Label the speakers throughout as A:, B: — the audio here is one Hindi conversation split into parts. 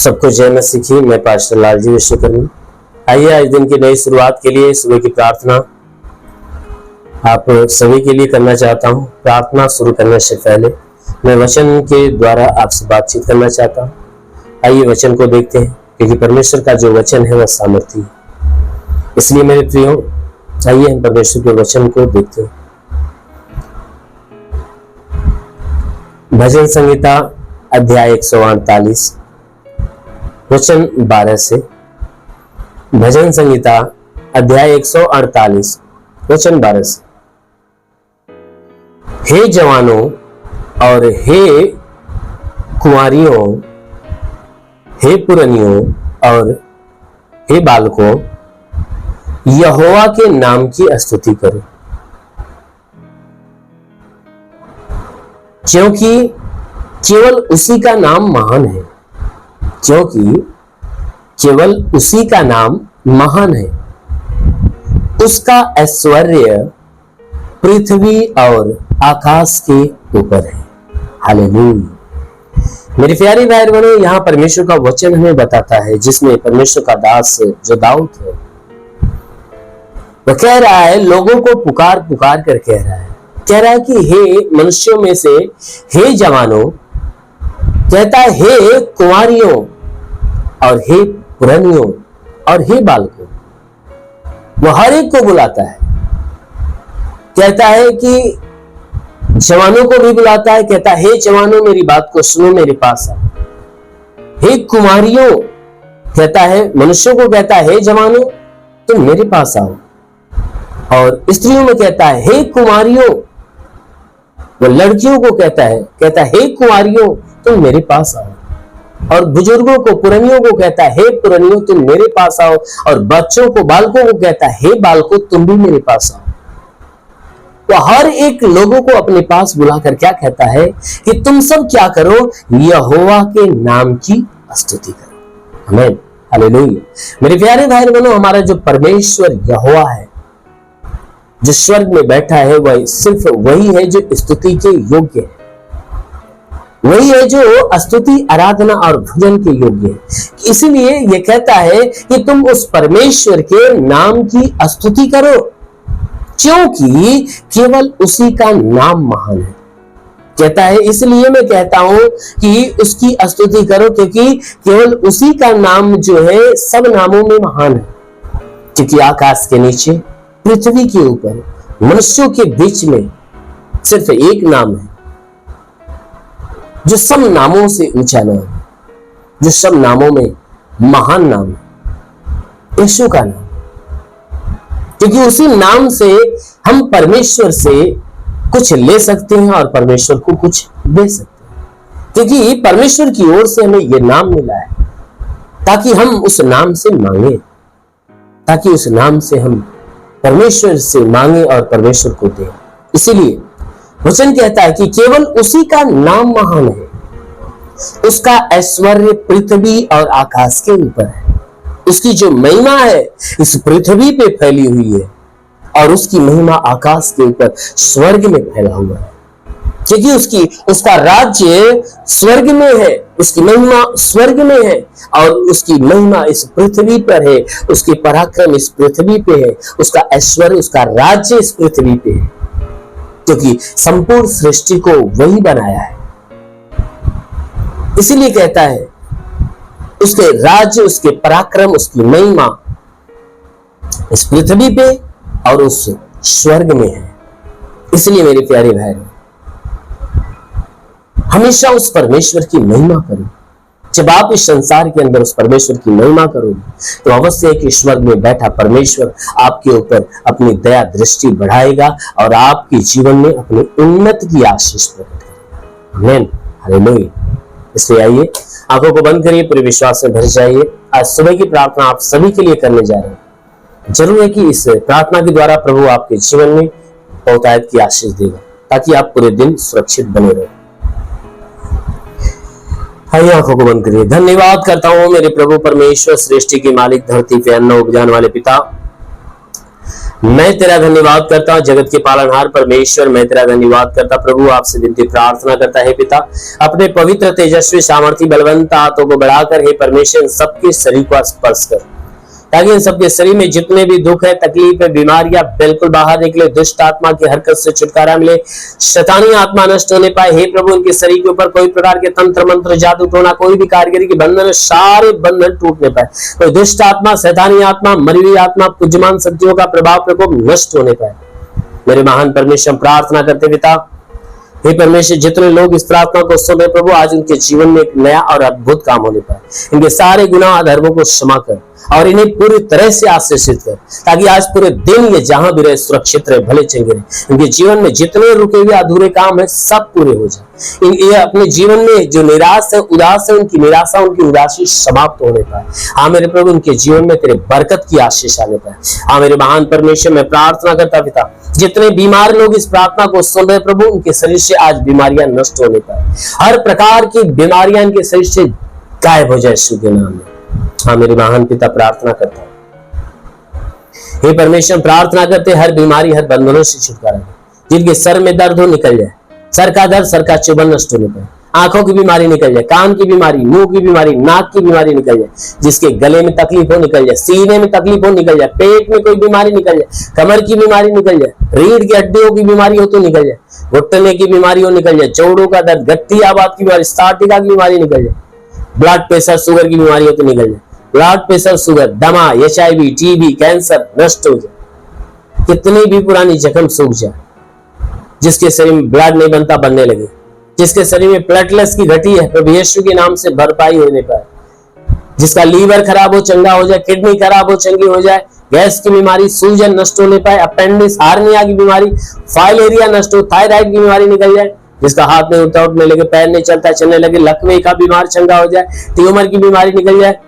A: सबको जय मसीह की। मैं पास्टर लाल जी विश्वकर्मी। आइए आज दिन की नई शुरुआत के लिए सुबह की प्रार्थना आप सभी के लिए करना चाहता हूं। प्रार्थना शुरू करने से पहले मैं वचन के द्वारा आपसे बातचीत करना चाहता हूं। आइए वचन को देखते हैं, क्योंकि परमेश्वर का जो वचन है वह सामर्थी है। इसलिए मेरे प्रियो, आइए हम परमेश्वर के वचन को देखते हैं। भजन संहिता अध्याय 148 वचन 12 से। भजन संहिता अध्याय 148 वचन 12 से। हे जवानों और हे कुंवारियों, हे पुरनियों और हे बालकों, यहोवा के नाम की स्तुति करो, क्योंकि केवल उसी का नाम महान है। क्योंकि केवल उसी का नाम महान है। उसका ऐश्वर्य पृथ्वी और आकाश के ऊपर है। हालेलुया। मेरे प्यारे भाई बहनों, यहाँ परमेश्वर का वचन हमें बताता है, जिसमें परमेश्वर का दास जो दाऊद है वह कह रहा है, लोगों को पुकार पुकार कर कह रहा है कि हे मनुष्यों में से हे जवानों, कहता है हे कुंवारियों और हे पुरनियों और हे बालकों। वो हर एक को बुलाता है। कहता है कि जवानों को भी बुलाता है, कहता है हे जवानों मेरी बात को सुनो, मेरे पास आओ। हे कुंवारियों, कहता है मनुष्यों को, कहता है हे जवानों तुम मेरे पास आओ। और स्त्रियों में कहता है हे कुंवारियों। वो लड़कियों को कहता है हे कुंवारियों तुम मेरे पास आओ। और बुजुर्गों को, पुरनियों को कहता है हे पुरनियों तुम मेरे पास आओ। और बच्चों को, बालकों को कहता है हे बालकों तुम भी मेरे पास आओ। तो हर एक लोगों को अपने पास बुलाकर क्या कहता है कि तुम सब क्या करो, यहोवा के नाम की स्तुति करो। आमीन, हालेलुया। मेरे प्यारे भाई बहनों, हमारा जो परमेश्वर यहोवा है, जो स्वर्ग में बैठा है, वह सिर्फ वही है जो स्तुति के योग्य है। वही है जो स्तुति, आराधना और भजन के योग्य है। इसलिए यह कहता है कि तुम उस परमेश्वर के नाम की स्तुति करो, क्योंकि केवल उसी का नाम महान है। कहता है इसलिए मैं कहता हूं कि उसकी स्तुति करो, क्योंकि केवल उसी का नाम जो है सब नामों में महान है। क्योंकि आकाश के नीचे, पृथ्वी के ऊपर, मनुष्यों के बीच में सिर्फ एक नाम है जो सब नामों से ऊंचा नाम है, जो सब नामों में महान नाम है, यीशु का नाम। क्योंकि उसी नाम से हम परमेश्वर से कुछ ले सकते हैं और परमेश्वर को कुछ दे सकते हैं। क्योंकि परमेश्वर की ओर से हमें यह नाम मिला है, ताकि हम उस नाम से मांगे, ताकि उस नाम से हम परमेश्वर से मांगे और परमेश्वर को दें। इसीलिए वचन कहता है कि केवल उसी का नाम महान है। उसका ऐश्वर्य पृथ्वी और आकाश के ऊपर है। उसकी जो महिमा है इस पृथ्वी पे फैली हुई है, और उसकी महिमा आकाश के ऊपर स्वर्ग में फैला हुआ है। क्योंकि उसका राज्य स्वर्ग में है, उसकी महिमा स्वर्ग में है, और उसकी महिमा इस पृथ्वी पर है। उसके पराक्रम इस पृथ्वी पे है, उसका ऐश्वर्य, उसका राज्य इस पृथ्वी पे है, क्योंकि संपूर्ण सृष्टि को वही बनाया है। इसीलिए कहता है उसके राज्य, उसके पराक्रम, उसकी महिमा इस पृथ्वी पे और उस स्वर्ग में है। इसलिए मेरे प्यारे भाई, हमेशा उस परमेश्वर की महिमा करो। जब आप इस संसार के अंदर उस परमेश्वर की महिमा करोगे, तो अवश्य है कि स्वर्ग में बैठा परमेश्वर आपके ऊपर अपनी दया दृष्टि बढ़ाएगा और आपके जीवन में अपनी उन्नति की आशीष प्रकट करेगा। आमीन, हालेलुया। इसलिए आइए आंखों को बंद करिए, पूरे विश्वास में भर जाइए। आज सुबह की प्रार्थना आप सभी के लिए करने जा रहे हैं। जरूर है कि इस प्रार्थना के द्वारा प्रभु आपके जीवन में बहुतायत की आशीष देगा, ताकि आप पूरे दिन सुरक्षित बने रहें। आइए आंखों को बंद करिए। धन्यवाद करता हूं मेरे प्रभु परमेश्वर, सृष्टि के मालिक, धरती पे अन्न उपजाने वाले पिता। मैं तेरा धन्यवाद करता हूँ जगत के पालनहार परमेश्वर, मैं तेरा धन्यवाद करता प्रभु, आपसे विनती प्रार्थना करता है पिता, अपने पवित्र तेजस्वी सामर्थी बलवंत हाथों को बढ़ाकर हे परमेश्वर सबके शरीर को स्पर्श कर, ताकि इन सबके शरीर में जितने भी दुख है, तकलीफ है, बीमारियां बिल्कुल बाहर निकले, दुष्ट आत्मा की हरकत से छुटकारा मिले, शैतानी आत्मा नष्ट होने पाए। हे प्रभु, इनके शरीर के ऊपर कोई प्रकार के तंत्र मंत्र जादू टोना कोई भी कारीगरी के बंधन, सारे बंधन टूटने पाए। कोई दुष्ट आत्मा, शैतानी आत्मा, मरी हुई आत्मा, पूज्यमान शक्तियों का प्रभाव प्रकोप नष्ट होने पाए। मेरे महान परमेश्वर प्रार्थना करते पिता, हे परमेश्वर जितने लोग इस प्रार्थना को सुन रहे प्रभु, आज उनके जीवन में एक नया और अद्भुत काम होने पाए। इनके सारे गुनाह धर्मों को क्षमा कर और इन्हें पूरी तरह से आशीषित कर, ताकि आज पूरे दिन ये जहां भी रहे सुरक्षित रहे, भले चंगे रहे। इनके जीवन में जितने रुके हुए अधूरे काम है सब पूरे हो जाए। ये अपने जीवन में जो निराश है, उदास है, उनकी निराशा, उनकी उदासी समाप्त होने पाए। हाँ मेरे प्रभु, उनके जीवन में तेरे बरकत की आशीष आने पाए। हाँ मेरे महान परमेश्वर, मैं प्रार्थना करता पिता, जितने बीमार लोग इस प्रार्थना को सुन रहे प्रभु, उनके शरीर से आज बीमारियां नष्ट होने पाए। हर प्रकार की बीमारियां इनके शरीर से गायब हो जाए यीशु के नाम में। हाँ मेरे महान पिता, प्रार्थना करता हूं हे परमेश्वर, प्रार्थना करते हर बीमारी, हर बंधनों से छुटकारा दे। जिनके सर में दर्द हो निकल जाए, सर का दर्द, सर का चुभन नष्ट होने पाए। आंखों की बीमारी निकल जाए, कान की बीमारी, मुंह की बीमारी, नाक की बीमारी निकल जाए। जिसके गले में तकलीफ हो निकल जाए, सीने में तकलीफ हो निकल जाए, पेट में कोई बीमारी निकल जाए, कमर की बीमारी निकल जाए, रीढ़ की हड्डियों की बीमारी हो तो निकल जाए, घुटने की बीमारी हो निकल जाए, जोड़ों का दर्द, गट्टी आबाद की बीमारी, स्टार्टिका की बीमारी निकल जाए, ब्लड प्रेशर, शुगर की बीमारी हो तो निकल जाए, ब्लड प्रेशर, शुगर, दमा, HIV, TB, कैंसर नष्ट हो जाए। कितनी भी पुरानी जख्म सूख जाए, जिसके शरीर में ब्लड नहीं बनता बनने लगे, जिसके शरीर में प्लेटलेट्स की घटी है प्रभु यीशु के नाम से भरपाई होने पाए। जिसका लीवर खराब हो चंगा हो जाए, किडनी खराब हो चंगी हो जाए, गैस की बीमारी, सूजन नष्ट होने पाए, अपेंडिक्स, हार्निया की बीमारी, फाइलेरिया नष्ट हो, थायराइड की बीमारी निकल जाए। जिसका हाथ नहीं उठता, उठने लगे, पैर नहीं चलता चलने लगे, लकवे का बीमार चंगा हो जाए, ट्यूमर की बीमारी निकल जाए,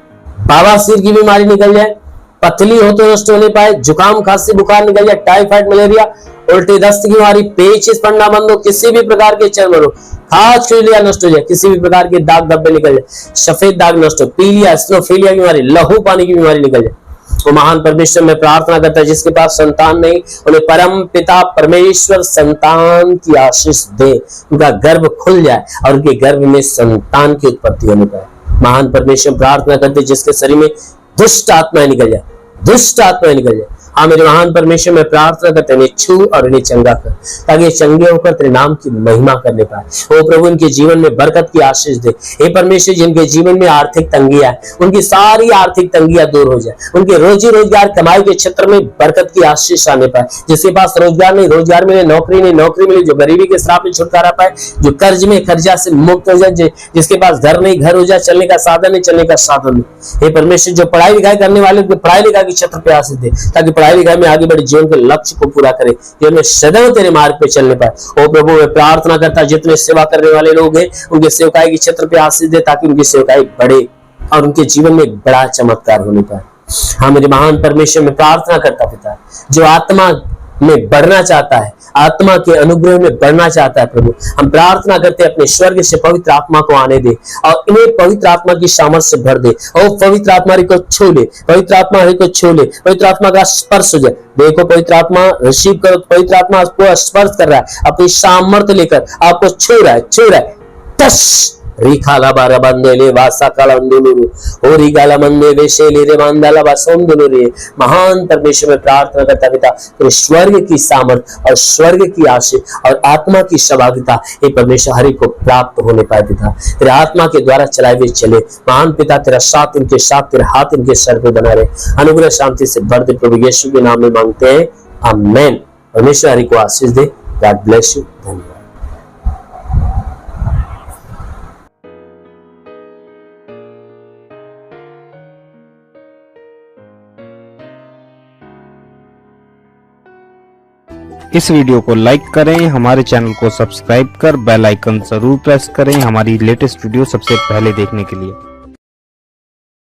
A: बवासीर की बीमारी निकल जाए, पथली हो तो नष्ट होने पाए, जुकाम खांसी बुखार निकल जाए, टाइफाइड मलेरिया, उल्टी दस्त की बीमारी, पेचिश पड़ना बंद हो, किसी भी प्रकार के चर्म रोग, खाज खुजलिया नष्ट हो जाए, किसी भी प्रकार के दाग धब्बे निकल जाए, सफेद दाग नष्ट हो, पीलिया, स्नोफिलिया की बीमारी, लहू पानी की बीमारी निकल जाए। वो महान परमेश्वर, मैं प्रार्थना करता है जिसके पास संतान नहीं, उन्हें परम पिता परमेश्वर संतान की आशीष दे, उनका गर्भ खुल जाए और उनके गर्भ में संतान की उत्पत्ति होने पाए। महान परमेश्वर, प्रार्थना करते जिसके शरीर में दुष्ट आत्माएं निकल जाए, दुष्ट आत्माएं निकल जाए। हाँ मेरे महान परमेश्वर, मैं प्रार्थना करते इन्हें छू और इन्हें चंगा कर, ताकि ये चंगे होकर तेरे नाम की महिमा करने पाए। ओ प्रभु, इनके जीवन में बरकत की आशीष दे। हे परमेश्वर, जिनके जीवन में आर्थिक तंगियां है, उनकी सारी आर्थिक तंगियां दूर हो जाए, उनके रोजी रोजगार कमाई के क्षेत्र में बरकत की आशीष आने पाए। जिसके पास रोजगार नहीं, रोजगार मिले, नौकरी नहीं, नौकरी मिले, जो गरीबी के श्राप में छुटकारा पाए, जो कर्ज में कर्जा से मुक्त हो जाए, जिसके पास घर नहीं, घर हो जाए, चलने का साधन नहीं, चलने का साधन नहीं। हे परमेश्वर, जो पढ़ाई लिखाई करने वाले पढ़ाई लिखाई के क्षेत्र पे आशीष दे, ताकि पढ़ाई लिखाई में आगे बढ़े, जीवन के लक्ष्य को पूरा करे, जीवन में सदैव तेरे मार्ग पे चलने पाए। ओ प्रभु, मैं प्रार्थना करता जितने सेवा करने वाले लोग हैं, उनके सेवकाई के क्षेत्र पे आशीष दे, ताकि उनकी सेवकाई बढ़े और उनके जीवन में एक बड़ा चमत्कार होने पाए। हाँ मेरे महान परमेश्वर, मैं प्रार्थना करता पिता, जो आत्मा में बढ़ना चाहता है, आत्मा के अनुग्रह में बढ़ना चाहता है प्रभु, हम प्रार्थना करते अपने स्वर्ग से पवित्र आत्मा को आने दे और इन्हें पवित्र आत्मा की सामर्थ्य से भर दे। और पवित्र आत्मा को छू ले, पवित्र आत्मा को छू ले, पवित्र आत्मा का स्पर्श हो जाए। देखो पवित्र आत्मा रिसीव करो, पवित्र आत्मा आपको स्पर्श कर रहा है, अपनी सामर्थ्य लेकर आपको छू रहा है, छू रहा है। टच रिखाला बारा बंदेले वासा कालंदुलु होरी गाला मंदे वेशेले रे मंदाला वासोंदुलु रे। महान परमेश्वर, में प्रार्थना करता पिता, तेरे स्वर्ग की सामर्थ और स्वर्ग की आशीष और आत्मा की सहभागिता ये परमेश्वर हरि को प्राप्त होने पाए पिता, तेरे आत्मा के द्वारा चलाए हुए चले। महान पिता, तेरा साथ इनके साथ, तेरे हाथ इनके सर पे बना रहे, अनुग्रह शांति से भर दे प्रभु यीशु के नाम में मांगते हैं, आमीन। परमेश्वर हरि को आशीष दे। God bless you. धन्यवाद।
B: इस वीडियो को लाइक करें, हमारे चैनल को सब्सक्राइब कर बेल आइकन जरूर प्रेस करें हमारी लेटेस्ट वीडियो सबसे पहले देखने के लिए।